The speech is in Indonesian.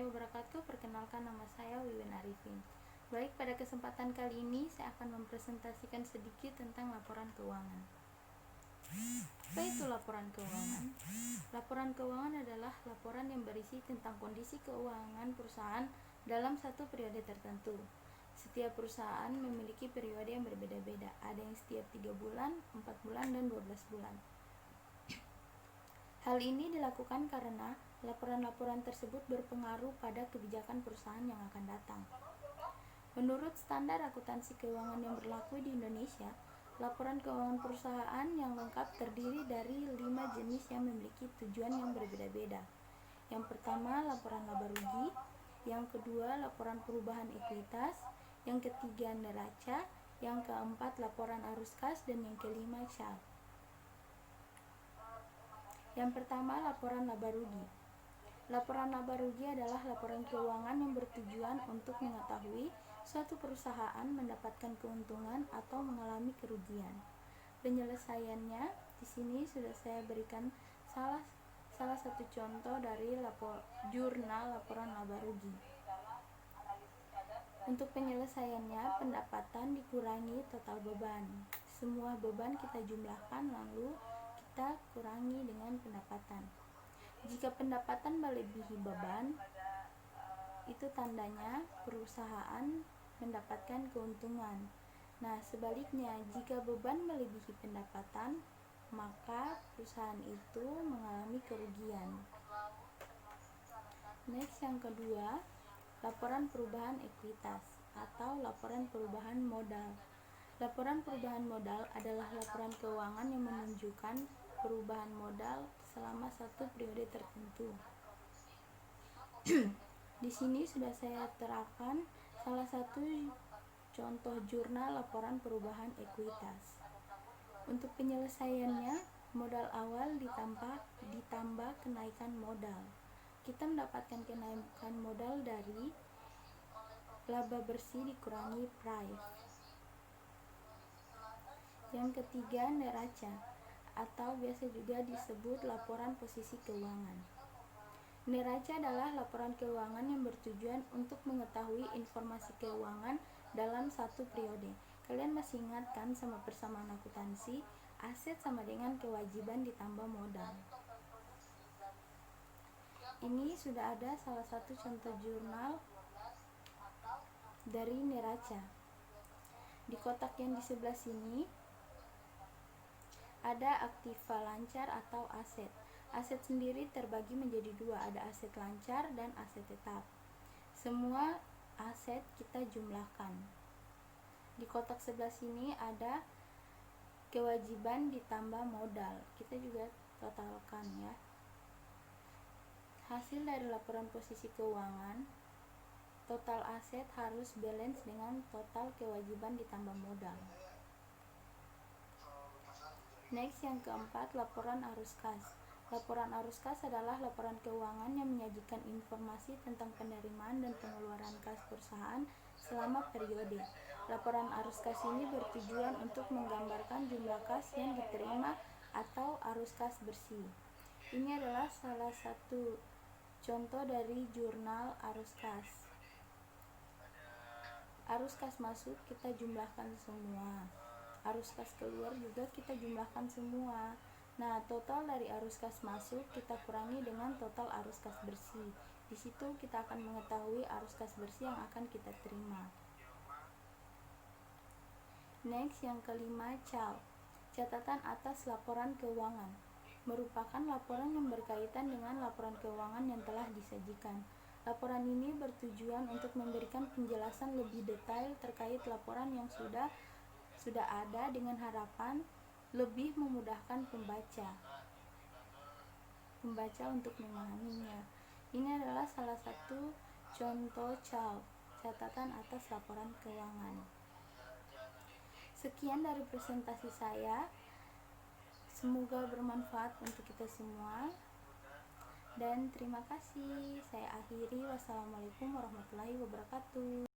wabarakatuh. Perkenalkan, nama saya Wiwin Arifin. Baik, pada kesempatan kali ini saya akan mempresentasikan sedikit tentang laporan keuangan. Apa itu laporan keuangan? Laporan keuangan adalah laporan yang berisi tentang kondisi keuangan perusahaan dalam satu periode tertentu. Setiap perusahaan memiliki periode yang berbeda-beda. Ada yang setiap 3 bulan, 4 bulan, dan 12 bulan. Hal ini dilakukan karena laporan-laporan tersebut berpengaruh pada kebijakan perusahaan yang akan datang. Menurut standar akuntansi keuangan yang berlaku di Indonesia, laporan keuangan perusahaan yang lengkap terdiri dari 5 jenis yang memiliki tujuan yang berbeda-beda. Yang pertama, laporan laba rugi. Yang kedua, laporan perubahan ekuitas. Yang ketiga, neraca. Yang keempat, laporan arus kas. Dan yang kelima, CAL. Yang pertama, laporan laba rugi. Laporan laba rugi adalah laporan keuangan yang bertujuan untuk mengetahui suatu perusahaan mendapatkan keuntungan atau mengalami kerugian. Penyelesaiannya di sini sudah saya berikan salah satu contoh dari jurnal laporan laba rugi. Untuk penyelesaiannya, pendapatan dikurangi total beban. Semua beban kita jumlahkan lalu kita kurangi dengan pendapatan. Jika pendapatan melebihi beban, itu tandanya perusahaan mendapatkan keuntungan. Nah, sebaliknya, jika beban melebihi pendapatan, maka perusahaan itu mengalami kerugian. Next, yang kedua, laporan perubahan ekuitas atau laporan perubahan modal. Laporan perubahan modal adalah laporan keuangan yang menunjukkan perubahan modal selama satu periode tertentu. Di sini sudah saya terapkan salah satu contoh jurnal laporan perubahan ekuitas. Untuk penyelesaiannya, modal awal ditambah kenaikan modal. Kita mendapatkan kenaikan modal dari laba bersih dikurangi price. Yang ketiga, neraca atau biasa juga disebut laporan posisi keuangan. Neraca adalah laporan keuangan yang bertujuan untuk mengetahui informasi keuangan dalam satu periode. Kalian masih ingat kan sama persamaan akuntansi, aset sama dengan kewajiban ditambah modal. Ini sudah ada salah satu contoh jurnal dari neraca. Di kotak yang di sebelah sini ada aktiva lancar atau aset. Aset sendiri terbagi menjadi dua, ada aset lancar dan aset tetap. Semua aset kita jumlahkan. Di kotak sebelah sini ada kewajiban ditambah modal. Kita juga totalkan ya. Hasil dari laporan posisi keuangan, total aset harus balance dengan total kewajiban ditambah modal. Next, yang keempat, laporan arus kas. Laporan arus kas adalah laporan keuangan yang menyajikan informasi tentang penerimaan dan pengeluaran kas perusahaan selama periode. Laporan arus kas ini bertujuan untuk menggambarkan jumlah kas yang diterima atau arus kas bersih. Ini adalah salah satu contoh dari jurnal arus kas. Arus kas masuk kita jumlahkan semua. Arus kas keluar juga kita jumlahkan semua. Nah, total dari arus kas masuk kita kurangi dengan total arus kas bersih. Di situ kita akan mengetahui arus kas bersih yang akan kita terima. Next, yang kelima, CAL. Catatan atas laporan keuangan. Merupakan laporan yang berkaitan dengan laporan keuangan yang telah disajikan. Laporan ini bertujuan untuk memberikan penjelasan lebih detail terkait laporan yang sudah ada dengan harapan lebih memudahkan pembaca untuk memahaminya. Ini adalah salah satu contoh CAL, catatan atas laporan keuangan. Sekian dari presentasi saya. Semoga bermanfaat untuk kita semua. Dan terima kasih. Saya akhiri. Wassalamualaikum warahmatullahi wabarakatuh.